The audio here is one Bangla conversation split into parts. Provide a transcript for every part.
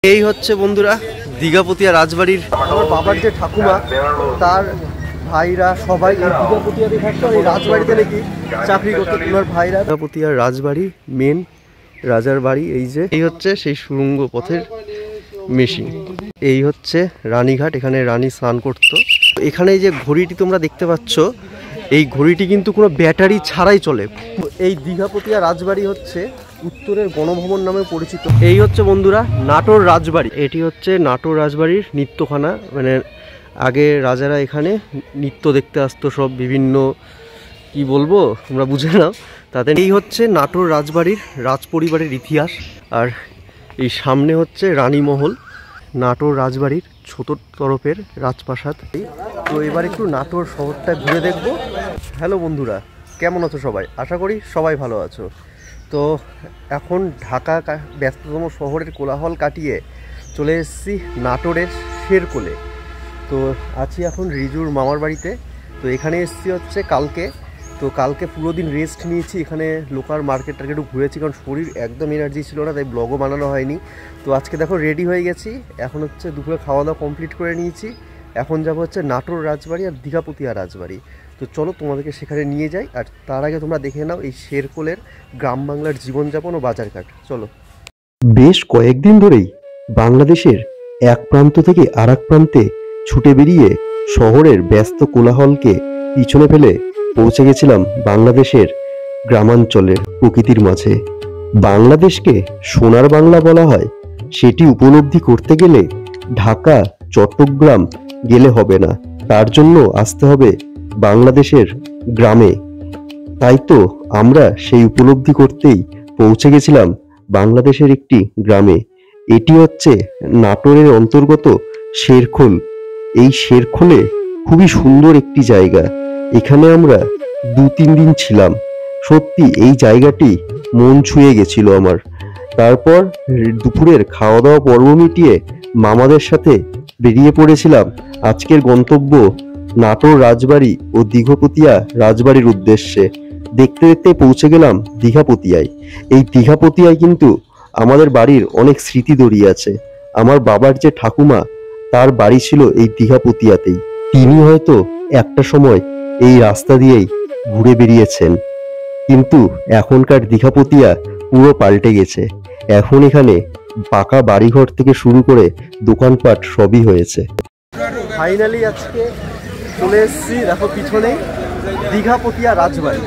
এই হচ্ছে বন্ধুরা দীঘাপতিয়া রাজবাড়ির আমার বাবার যে ঠাকুমা তার ভাইরা সবাই এই দীঘাপতিয়াতে থাকতো। এই রাজবাড়িতে নাকি চাকরি করতো তোমার ভাইরা। দীঘাপতিয়ার রাজবাড়ি মেন রাজার বাড়ি। এই হচ্ছে সেই সুড়ঙ্গ পথের মেশিন। এই হচ্ছে রানীঘাট, এখানে রানী স্নান করতো। এখানে এই যে ঘড়িটি তোমরা দেখতে পাচ্ছ, এই ঘড়িটি কিন্তু কোনো ব্যাটারি ছাড়াই চলে। এই দীঘাপতিয়া রাজবাড়ি হচ্ছে উত্তরের গণভবন নামে পরিচিত। এই হচ্ছে বন্ধুরা নাটোর রাজবাড়ি। এটি হচ্ছে নাটোর রাজবাড়ির নৃত্যখানা। মানে আগে রাজারা এখানে নৃত্য দেখতে আসতো, সব বিভিন্ন কি বলবো তোমরা বুঝে নাও তাদের। এই হচ্ছে নাটোর রাজবাড়ির রাজপরিবারের ইতিহাস। আর এই সামনে হচ্ছে রানীমহল, নাটোর রাজবাড়ির ছোট তরফের রাজপ্রাসাদ। তো এবার একটু নাটোর শহরটা ঘুরে দেখব। হ্যালো বন্ধুরা, কেমন আছো সবাই? আশা করি সবাই ভালো আছো। তো এখন ঢাকা ব্যস্ততম শহরের কোলাহল কাটিয়ে চলে এসেছি নাটোরের শেরকোলে। তো আছি এখন রিজুর মামার বাড়িতে। তো এখানে এসেছি হচ্ছে কালকে। তো কালকে পুরো দিন রেস্ট নিয়েছি, এখানে লোকাল মার্কেট টার্কেট ঘুরেছি, কারণ শরীর একদম এনার্জি ছিল না, তাই ব্লগও বানানো হয়নি। তো আজকে দেখো রেডি হয়ে গেছি। এখন হচ্ছে দুপুরে খাওয়া দাওয়া কমপ্লিট করে নিয়েছি। এখন যাবো হচ্ছে নাটোর রাজবাড়ি আর দীঘাপতিয়া রাজবাড়ি। তো চলো তোমাদেরকে সেখানে নিয়ে যাই। আর তার আগে তোমরা দেখে নাও এই শেরকোলের গ্রাম বাংলার জীবনযাপন ও বাজারঘাট। চলো। বেশ কয়েকদিন ধরেই বাংলাদেশের এক প্রান্ত থেকে আর এক প্রান্তে ছুটে বেরিয়ে শহরের ব্যস্ত কোলাহলকে পিছনে ফেলে পৌঁছে গেছিলাম বাংলাদেশের গ্রামাঞ্চলের প্রকৃতির মাঝে। বাংলাদেশকে সোনার বাংলা বলা হয়, সেটি উপলব্ধি করতে গেলে ঢাকা চট্টগ্রাম গেলে হবে না, তার জন্য আসতে হবে বাংলাদেশের গ্রামে। তাই তো আমরা সেই উপলব্ধি করতেই পৌঁছে গেছিলাম বাংলাদেশের একটি গ্রামে। এটি হচ্ছে নাটোরের অন্তর্গত শেরখোল। এই শেরখোলে খুবই সুন্দর একটি জায়গা। এখানে আমরা 2-3 দিন ছিলাম। সত্যি এই জায়গাটি মন ছুঁয়ে গেছিল আমার। তারপর দুপুরের খাওয়া দাওয়া পর্ব মিটিয়ে মামাদের সাথে বেরিয়ে পড়েছিলাম আজকের গন্তব্য নাটোর রাজবাড়ি ও দীঘাপতিয়া রাজবাড়ির উদ্দেশ্যে। দেখতে দেখতে পৌঁছে গেলাম দীঘাপতিয়ায়। এই দীঘাপতিয়ায় কিন্তু আমাদের বাড়ির অনেক স্মৃতি জড়িয়ে আছে। আমার বাবার যে ঠাকুমা তার বাড়ি ছিল এই দীঘাপতিয়াতেই। তিনি হয়তো একটা সময় এই রাস্তা দিয়েই ঘুরে বেরিয়েছেন, কিন্তু এখনকার দীঘাপতিয়া পুরো পাল্টে গেছে। এখন এখানে পাকা বাড়িঘর থেকে শুরু করে দোকানপাট সবই হয়েছে। ফাইনালি আজকে চলে এসেছি, দেখো পিছনে দীঘাপতিয়া রাজবাড়ি।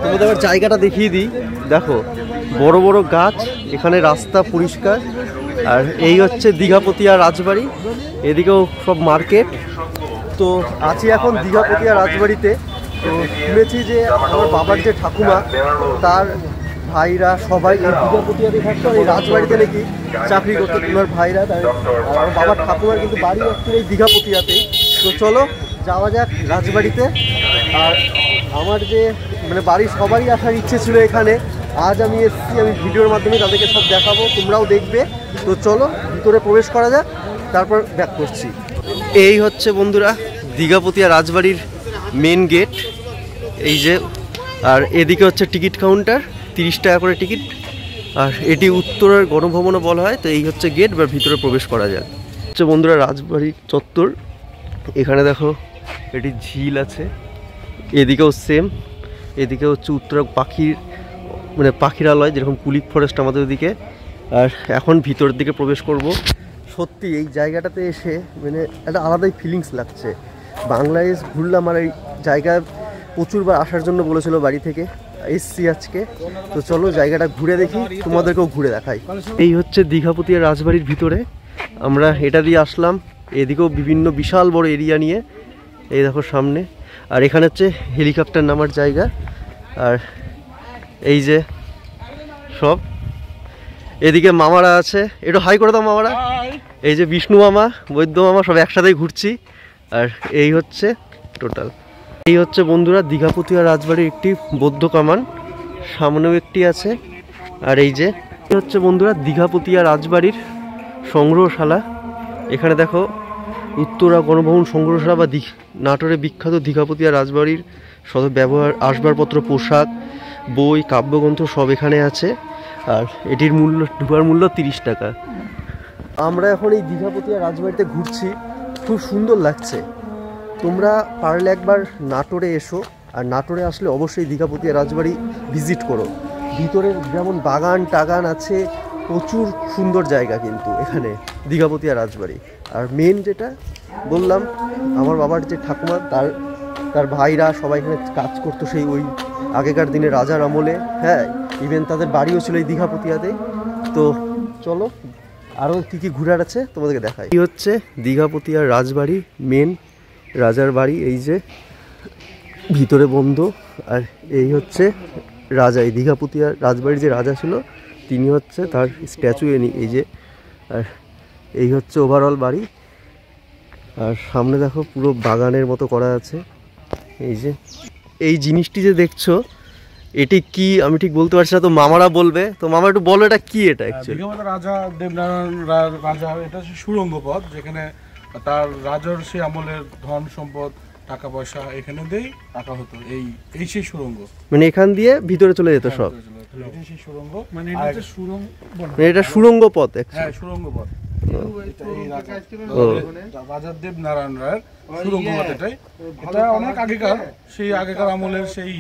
তোমাদের আবার জায়গাটা দেখিয়ে দিই। দেখো বড় বড় গাছ, এখানে রাস্তা পরিষ্কার। আর এই হচ্ছে দীঘাপতিয়া রাজবাড়ি, এদিকেও সব মার্কেট। তো আছি এখন দীঘাপতিয়া রাজবাড়িতে। তো শুনেছি যে আমার বাবার যে ঠাকুমা তার ভাইরা সবাই এই দীঘাপতিয়াতে থাকতো। এই রাজবাড়িতে নাকি চাকরি করতো তোমার ভাইরা। আর আমার বাবার ঠাকুমার কিন্তু বাড়ি হচ্ছে এই দীঘাপতিয়াতেই। তো চলো যাওয়া যাক রাজবাড়িতে। আর আমার যে মানে বাড়ির সবারই আসার ইচ্ছে ছিল এখানে, আজ আমি এসেছি। আমি ভিডিওর মাধ্যমে তাদেরকে সব দেখাবো, তোমরাও দেখবে। তো চলো ভিতরে প্রবেশ করা যাক, তারপর ব্যাক করছি। এই হচ্ছে বন্ধুরা দীঘাপতিয়া রাজবাড়ির মেন গেট, এই যে। আর এদিকে হচ্ছে টিকিট কাউন্টার, 30 টাকা করে টিকিট। আর এটি উত্তরের গণভবনও বলা হয়। তো এই হচ্ছে গেট, বা ভিতরে প্রবেশ করা যায়। হচ্ছে বন্ধুরা রাজবাড়ির চত্বর। এখানে দেখো এটি ঝিল আছে, এদিকেও সেম। এদিকে হচ্ছে উত্তরা পাখির মানে পাখিরালয়, যেরকম কুলিক ফরেস্ট আমাদের ওদিকে। আর এখন ভিতরের দিকে প্রবেশ করব। সত্যি এই জায়গাটাতে এসে মানে একটা আলাদাই ফিলিংস লাগছে। বাংলাদেশ ঘুরলাম, আর এই জায়গায় প্রচুরবার আসার জন্য বলেছিল বাড়ি থেকে, এসছি আজকে। তো চলো জায়গাটা ঘুরে দেখি, তোমাদেরকেও ঘুরে দেখাই। এই হচ্ছে দীঘাপতিয়া রাজবাড়ির ভিতরে। আমরা এটা দিয়ে আসলাম, এদিকেও বিভিন্ন বিশাল বড় এরিয়া নিয়ে। এই দেখো সামনে। আর এখানে হচ্ছে হেলিকপ্টার নামার জায়গা। আর এই যে সব এদিকে মামারা আছে, একটু হাই করে দাও মামারা। এই যে বিষ্ণু মামা, বৈদ্য মামা, সব একসাথেই ঘুরছি। আর এই হচ্ছে টোটাল। এই হচ্ছে বন্ধুরা দীঘাপতিয়া রাজবাড়ির একটি বৌদ্ধ কামান, সামনেও একটি আছে। আর এই যে হচ্ছে বন্ধুরা দীঘাপতিয়া রাজবাড়ির সংগ্রহশালা। এখানে দেখো উত্তরা গণভবন সংগ্রহশালা, বা নাটোরে বিখ্যাত দীঘাপতিয়া রাজবাড়ির শত ব্যবহার আসবাবপত্র, পোশাক, বই, কাব্যগ্রন্থ সব এখানে আছে। আর এটির মূল্য, ঢোকার মূল্য 30 টাকা। আমরা এখন এই দীঘাপতিয়া রাজবাড়িতে ঘুরছি, খুব সুন্দর লাগছে। তোমরা পারলে একবার নাটোরে এসো, আর নাটোরে আসলে অবশ্যই দীঘাপতিয়া রাজবাড়ি ভিজিট করো। ভিতরে যেমন বাগান টাগান আছে, প্রচুর সুন্দর জায়গা কিন্তু এখানে দীঘাপতিয়া রাজবাড়ি। আর মেন যেটা বললাম, আমার বাবার যে ঠাকুমা তার ভাইরা সবাই এখানে কাজ করতো সেই ওই আগেকার দিনে রাজার আমলে। হ্যাঁ, ইভেন তাদের বাড়িও ছিল এই দীঘাপতিয়াতে। তো চলো আরও কী কী ঘুরার আছে তোমাদেরকে দেখাই। এই হচ্ছে দীঘাপতিয়ার রাজবাড়ি, মেন রাজার বাড়ি। এই যে ভিতরে বন্ধ, আর এই হচ্ছে রাজা, এই দীঘাপতিয়ার রাজবাড়ির যে রাজা ছিল তিনি হচ্ছে তার স্ট্যাচু এই যে। আর এই হচ্ছে ওভারঅল বাড়ি। আর সামনে দেখো পুরো বাগানের মতো করা আছে। এই যে এই জিনিসটি যে দেখছো, এটি কি আমি ঠিক বলতে পারছি না, তো মামারা বলবে। তো মামা একটু বলো এটা কি? এটা অ্যাকচুয়ালি রাজা দেবনারায়ণ রাজা, এটা সুড়ঙ্গ পথ, যেখানে তার রাজর্ষি আমলের ধন সম্পদ টাকা পয়সা এখানে দিয়ে রাখা হতো। এই সেই সুড়ঙ্গ, মানে এখান দিয়ে ভিতরে চলে যেত সব। এটাই সেই সুড়ঙ্গ, মানে এটা সুড়ঙ্গ পথ। হ্যাঁ, সুড়ঙ্গ পথ। রাজা দেবনারায়ণ রায়ের সুড়ঙ্গ পথ এটাই। এটা অনেক আগেকার, সেই আগেকার আমলের সেই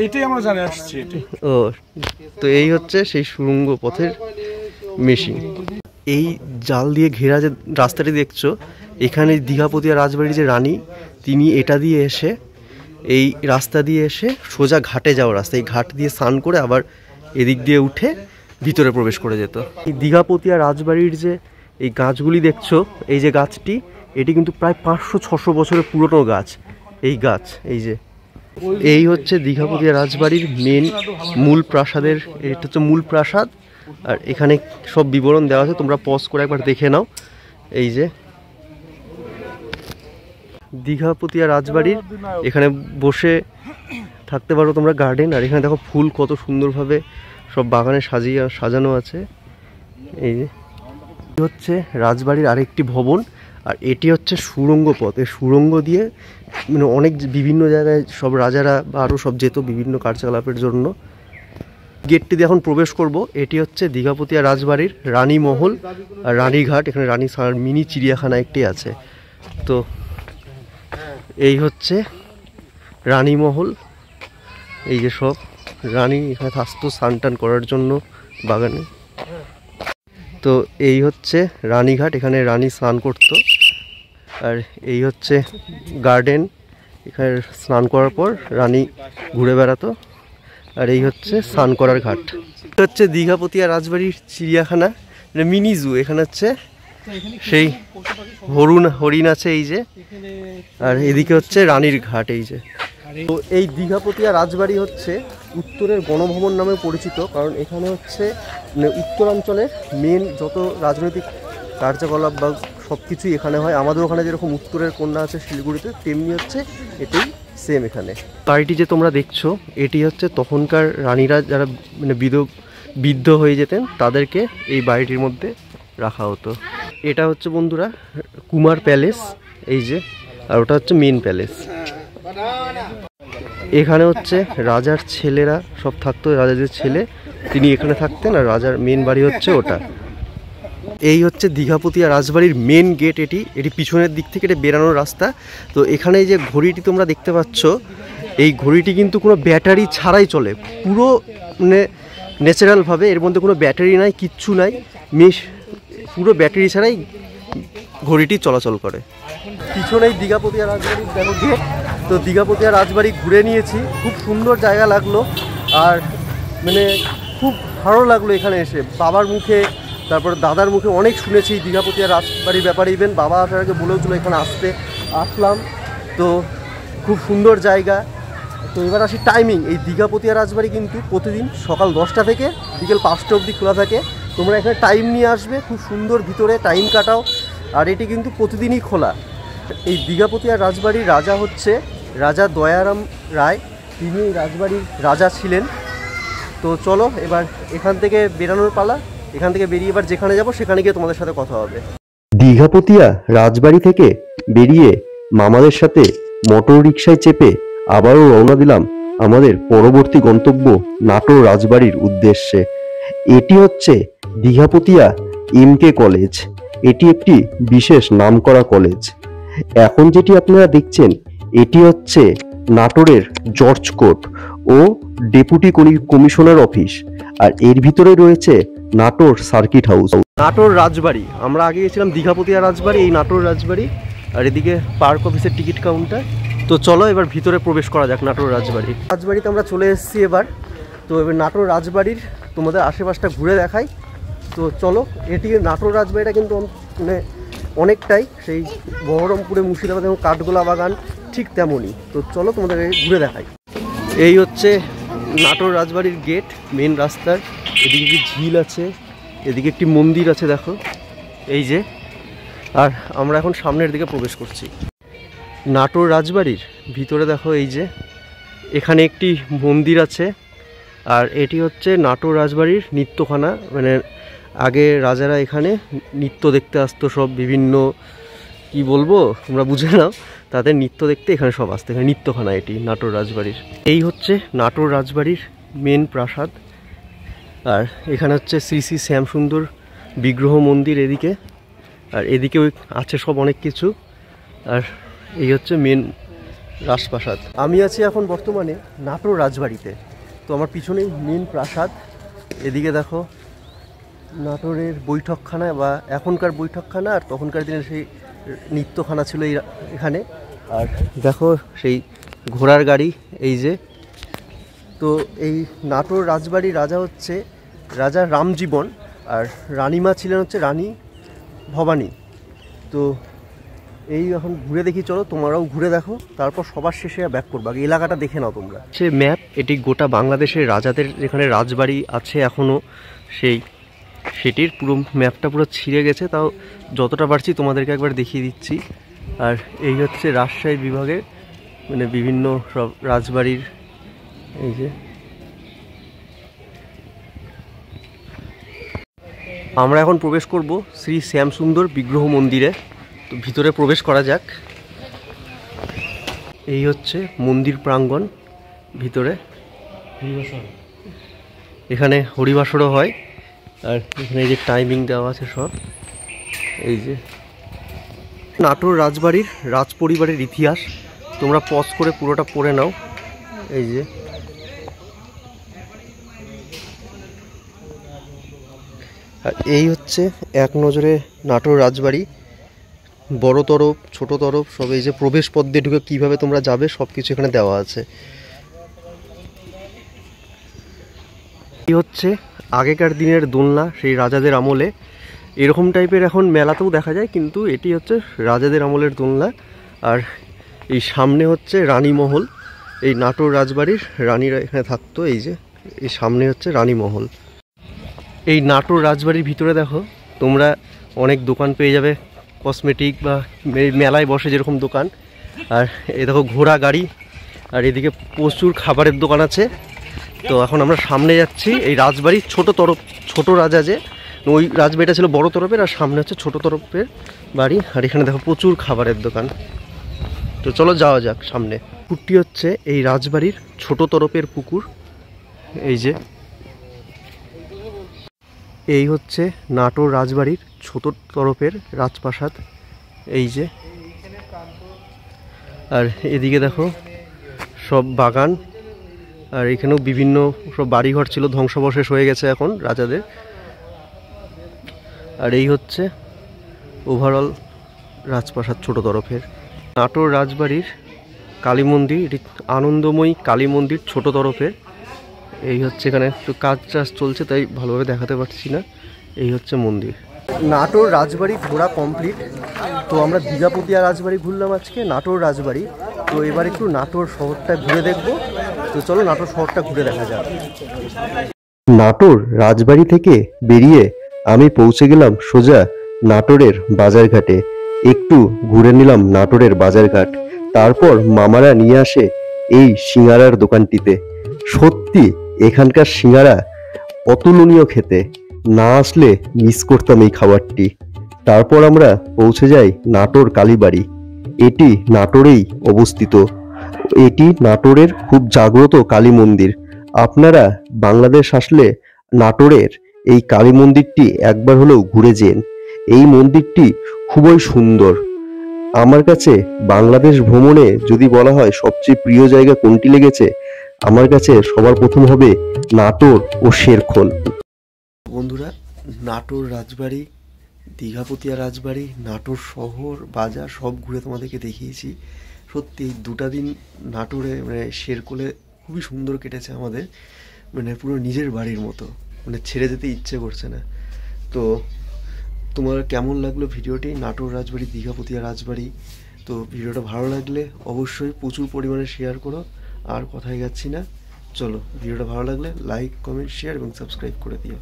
এটাই আমরা জানে আসছি। ও, তো এই হচ্ছে সেই সুড়ঙ্গ পথের মেশিন। এই জাল দিয়ে ঘেরা যে রাস্তাটি দেখছো, এখানে দীঘাপতিয়া রাজবাড়ির যে রানী, তিনি এটা দিয়ে এসে, এই রাস্তা দিয়ে এসে সোজা ঘাটে যাওয়ার রাস্তা, এই ঘাট দিয়ে স্নান করে আবার এদিক দিয়ে উঠে ভিতরে প্রবেশ করে যেত। এই দীঘাপতিয়া রাজবাড়ির যে এই গাছগুলি দেখছো, এই যে গাছটি, এটি কিন্তু প্রায় 500-600 বছরের পুরনো গাছ। এই গাছ, এই যে এই হচ্ছে দীঘাপতিয়া রাজবাড়ির মেন মূল প্রাসাদের, এটা হচ্ছে মূল প্রাসাদ। আর এখানে সব বিবরণ দেওয়া আছে, তোমরা পজ করে একবার দেখে নাও। এই যে দীঘাপতিয়া রাজবাড়ির এখানে বসে থাকতে পারো তোমরা, গার্ডেন। আর এখানে দেখো ফুল কত সুন্দরভাবে সব বাগানে সাজানো আছে। এই যে হচ্ছে রাজবাড়ির আরেকটি ভবন, আর এটি হচ্ছে সুড়ঙ্গ পথ। এই সুড়ঙ্গ দিয়ে মানে অনেক বিভিন্ন জায়গায় সব রাজারা বা আরও সব যেত বিভিন্ন কার্যকলাপের জন্য। গেটটি দিয়ে এখন প্রবেশ করব। এটি হচ্ছে দীঘাপতিয়া রাজবাড়ির রানী মহল আর রানীঘাট। এখানে রানী মিনি চিড়িয়াখানা একটি আছে। তো এই হচ্ছে রানী মহল। এই যে সব রানী এখানে থাকতো স্নান টান করার জন্য বাগানে। তো এই হচ্ছে রানীঘাট, এখানে রানী স্নান করত। আর এই হচ্ছে গার্ডেন, এখানে স্নান করার পর রানী ঘুরে বেড়াতো। আর এই হচ্ছে স্নান করার ঘাট। এটা হচ্ছে দীঘাপতিয়া রাজবাড়ির চিড়িয়াখানা, মিনি জু। এখানে হচ্ছে সেই হরিণ আছে এই যে। আর এদিকে হচ্ছে রানীর ঘাট। এই যে তো এই দীঘাপতিয়া রাজবাড়ি হচ্ছে উত্তরের গণভবন নামে পরিচিত, কারণ এখানে হচ্ছে মানে উত্তরাঞ্চলের মেন যত রাজনৈতিক কার্যকলাপ বা সব কিছুই এখানে হয়। আমাদের ওখানে যেরকম উত্তরের কন্যা আছে শিলিগুড়িতে, তেমনি হচ্ছে এটাই সেম এখানে। বাড়িটি যে তোমরা দেখছো, এটি হচ্ছে তখনকার রানীরা যারা মানে বিদ্ধ হয়ে যেতেন, তাদেরকে এই বাড়িটির মধ্যে রাখা হতো। এটা হচ্ছে বন্ধুরা কুমার প্যালেস, এই যে। আর ওটা হচ্ছে মেন প্যালেস। এখানে হচ্ছে রাজার ছেলেরা সব থাকতো, রাজাদের ছেলে তিনি এখানে থাকতেন। আর রাজার মেন বাড়ি হচ্ছে ওটা। এই হচ্ছে দীঘাপতিয়া রাজবাড়ির মেন গেট। এটি পিছনের দিক থেকে এটা বেরানোর রাস্তা। তো এখানে যে ঘড়িটি তোমরা দেখতে পাচ্ছ, এই ঘড়িটি কিন্তু কোনো ব্যাটারি ছাড়াই চলে, পুরো মানে ন্যাচারালভাবে। এর মধ্যে কোনো ব্যাটারি নাই, কিচ্ছু নাই, পুরো ব্যাটারি ছাড়াই ঘড়িটি চলাচল করে। পিছনেই দীঘাপতিয়া রাজবাড়ির দেখো গেট। তো দীঘাপতিয়া রাজবাড়ি ঘুরে নিয়েছি, খুব সুন্দর জায়গা লাগলো। আর মানে খুব ভালো লাগলো এখানে এসে। বাবার মুখে, তারপরে দাদার মুখে অনেক শুনেছি দীঘাপতিয়া রাজবাড়ির ব্যাপারে। ইভেন বাবা আসার আগে বলেওছিল এখানে আসলাম। তো খুব সুন্দর জায়গা। তো এবার আসি টাইমিং। এই দীঘাপতিয়া রাজবাড়ি কিন্তু প্রতিদিন সকাল 10টা থেকে বিকেল 5টা অবধি খোলা থাকে। তোমরা এখানে টাইম নিয়ে আসবে, খুব সুন্দর ভিতরে টাইম কাটাও। আর এটি কিন্তু প্রতিদিনই খোলা। এই দীঘাপতিয়া রাজবাড়ির রাজা হচ্ছে রাজা দয়ারাম রায়, তিনি এই রাজবাড়ির রাজা ছিলেন। তো চলো এবার এখান থেকে বেরানোর পালা। এখান থেকে বেরিয়ে এবার যেখানে যাব সেখানে গিয়ে তোমাদের সাথে কথা হবে। দীঘাপতিয়া রাজবাড়ি থেকে বেরিয়ে মামাদের সাথে মোটর রিকশায় চেপে আবারও রওনা দিলাম আমাদের পরবর্তী গন্তব্য নাটোর রাজবাড়ির উদ্দেশ্যে। এটি হচ্ছে দীঘাপতিয়া এমকে কলেজ। এটি একটি বিশেষ নামকরা কলেজ। এখন যেটি আপনারা দেখছেন এটি হচ্ছে নাটোরের জর্জ কোর্ট ও ডেপুটি কমিশনার অফিস, আর এর ভিতরে রয়েছে নাটোর সার্কিট হাউস। নাটোর রাজবাড়ি, আমরা আগে গেছিলাম দীঘাপতিয়া রাজবাড়ি, এই নাটোর রাজবাড়ি, আর এদিকে পার্ক অফিসের টিকিট কাউন্টার। তো চলো এবার ভিতরে প্রবেশ করা যাক নাটোর রাজবাড়ি। রাজবাড়িতে আমরা চলে এসেছি এবার। তো এবার নাটোর রাজবাড়ির তোমাদের আশেপাশটা ঘুরে দেখাই। তো চলো, এটি নাটোর রাজবাড়িটা কিন্তু মানে অনেকটাই সেই বহরমপুরে মুর্শিদাবাদ এবং কাঠগোলা বাগান ঠিক তেমনই। তো চলো তোমাদের ঘুরে দেখাই। এই হচ্ছে নাটোর রাজবাড়ির গেট, মেন রাস্তার। এদিকে একটি ঝিল আছে, এদিকে একটি মন্দির আছে দেখো, এই যে। আর আমরা এখন সামনের দিকে প্রবেশ করছি। নাটোর রাজবাড়ির ভিতরে দেখো, এই যে এখানে একটি মন্দির আছে। আর এটি হচ্ছে নাটোর রাজবাড়ির নৃত্যখানা, মানে আগে রাজারা এখানে নৃত্য দেখতে আসতো, সব বিভিন্ন কি বলবো তোমরা বুঝে নাও, তাদের নৃত্য দেখতে এখানে সব আসতো। এখানে নৃত্যখানা এটি নাটোর রাজবাড়ির। এই হচ্ছে নাটোর রাজবাড়ির মেন প্রাসাদ। আর এখানে হচ্ছে শ্রী শ্রী শ্যামসুন্দর বিগ্রহ মন্দির এদিকে, আর এদিকেও আছে সব অনেক কিছু। আর এই হচ্ছে মেন রাজপ্রাসাদ। আমি আছি এখন বর্তমানে নাটোর রাজবাড়িতে। তো আমার পিছনেই মেন প্রাসাদ। এদিকে দেখো নাটোরের বৈঠকখানা, বা এখনকার বৈঠকখানা, আর তখনকার দিনে সেই নৃত্যখানা ছিল এখানে। আর দেখো সেই ঘোড়ার গাড়ি, এই যে। তো এই নাটোর রাজবাড়ির রাজা হচ্ছে রাজা রামজীবন, আর রানীমা ছিলেন হচ্ছে রানী ভবানী। তো এই এখন ঘুরে দেখি, চলো তোমরাও ঘুরে দেখো, তারপর সবার শেষে ব্যাক করবো। আগে এলাকাটা দেখে নাও তোমরা। সে ম্যাপ, এটি গোটা বাংলাদেশের রাজাদের যেখানে রাজবাড়ি আছে এখনও, সেটির পুরো ম্যাপটা পুরো ছিঁড়ে গেছে, তাও যতটা পারছি তোমাদেরকে একবার দেখিয়ে দিচ্ছি। আর এই হচ্ছে রাজশাহী বিভাগের মানে বিভিন্ন সব রাজবাড়ির, এই যে। আমরা এখন প্রবেশ করব শ্রী শ্যামসুন্দর বিগ্রহ মন্দিরে। তো ভিতরে প্রবেশ করা যাক। এই হচ্ছে মন্দির প্রাঙ্গণ ভিতরে। এখানে হরিবাসরও হয়, আর এখানে এই যে টাইমিং দেওয়া আছে সব, এই যে। নাটোর রাজবাড়ির রাজ পরিবারের ইতিহাস তোমরা পজ করে পুরোটা পড়ে নাও, এই যে। আর এই হচ্ছে এক নজরে নাটোর রাজবাড়ি, বড় তরফ ছোট তরফ সব, এই যে প্রবেশ পথ দিয়ে ঢুকে কীভাবে তোমরা যাবে সব কিছু এখানে দেওয়া আছে। এই হচ্ছে আগেকার দিনের দোলনা, সেই রাজাদের আমলে। এরকম টাইপের এখন মেলাতেও দেখা যায়, কিন্তু এটি হচ্ছে রাজাদের আমলের দোলনা। আর এই সামনে হচ্ছে রানীমহল, এই নাটোর রাজবাড়ির রানীরা এখানে থাকতো, এই যে এই সামনে হচ্ছে রানীমহল। এই নাটোর রাজবাড়ির ভিতরে দেখো তোমরা অনেক দোকান পেয়ে যাবে, কসমেটিক বা মেলায় বসে যেরকম দোকান। আর এই দেখো ঘোড়া গাড়ি, আর এদিকে প্রচুর খাবারের দোকান আছে। তো এখন আমরা সামনে যাচ্ছি এই রাজবাড়ির ছোট তরফ, ছোট রাজা যে ওই রাজবাড়িটা ছিল বড় তরফের, আর সামনে হচ্ছে ছোট তরফের বাড়ি। আর এখানে দেখো প্রচুর খাবারের দোকান। তো চলো যাওয়া যাক সামনে। পুকুরটি হচ্ছে এই রাজবাড়ির ছোট তরফের পুকুর, এই যে। এই হচ্ছে নাটোর রাজবাড়ির ছোট তরফের রাজপ্রাসাদ, এই যে। আর এদিকে দেখো সব বাগান, আর এখানেও বিভিন্ন সব বাড়িঘর ছিল, ধ্বংসাবশেষ হয়ে গেছে এখন রাজাদের। আর এই হচ্ছে ওভারঅল রাজপ্রাসাদ ছোট তরফের। নাটোর রাজবাড়ির কালী মন্দির, এটি আনন্দময়ী কালী মন্দির ছোট তরফের। এই হচ্ছে, এখানে একটু কাজ চলছে তাই ভালোভাবে দেখাতে পারছি না। এই হচ্ছে মন্দির। নাটোর রাজবাড়ি ঘোরা কমপ্লিট। তো আমরা দীঘাপতিয়া রাজবাড়ি ঘুরলাম আজকে, নাটোর রাজবাড়ি। তো এবার একটু নাটোর শহরটা ঘুরে দেখব। তো চলো নাটোর শহরটা ঘুরে দেখা যাক। নাটোর রাজবাড়ি থেকে বেরিয়ে আমি পৌঁছে গেলাম সোজা নাটোরের বাজারঘাটে। একটু ঘুরে নিলাম নাটোরের বাজারঘাট, তারপর মামারা নিয়ে আসে এই সিঙ্গারার দোকানটিতে। সত্যি এখানকার সিঙ্গারা অতুলনীয় খেতে, না আসলে মিস করতাম এই খাবারটি। তারপর আমরা পৌঁছে যাই নাটোর কালীবাড়ি। এটি নাটোরেই অবস্থিত। এটি নাটোরের খুব জাগ্রত কালী মন্দির। আপনারা বাংলাদেশ আসলে নাটোরের এই কালী মন্দিরটি একবার হলেও ঘুরে যেন। এই মন্দিরটি খুবই সুন্দর। আমার কাছে বাংলাদেশ ভ্রমণে যদি বলা হয় সবচেয়ে প্রিয় জায়গা কোনটি লেগেছে, আমার কাছে সবার প্রথম হবে নাটোর ও শেরখোল। বন্ধুরা, নাটোর রাজবাড়ি, দীঘাপতিয়া রাজবাড়ি, নাটোর শহর বাজার সব ঘুরে তোমাদেরকে দেখিয়েছি। সত্যি 2টা দিন নাটোরে মানে শেরকোলে খুবই সুন্দর কেটেছে আমাদের, মানে পুরো নিজের বাড়ির মতো, মানে ছেড়ে যেতে ইচ্ছে করছে না। তো তোমার কেমন লাগলো ভিডিওটি, নাটোর রাজবাড়ি, দীঘাপতিয়া রাজবাড়ি? তো ভিডিওটা ভালো লাগলে অবশ্যই প্রচুর পরিমাণে শেয়ার করো। আর কথায় যাচ্ছি না, চলো ভিডিওটা ভালো লাগলে লাইক, কমেন্ট, শেয়ার এবং সাবস্ক্রাইব করে দিও।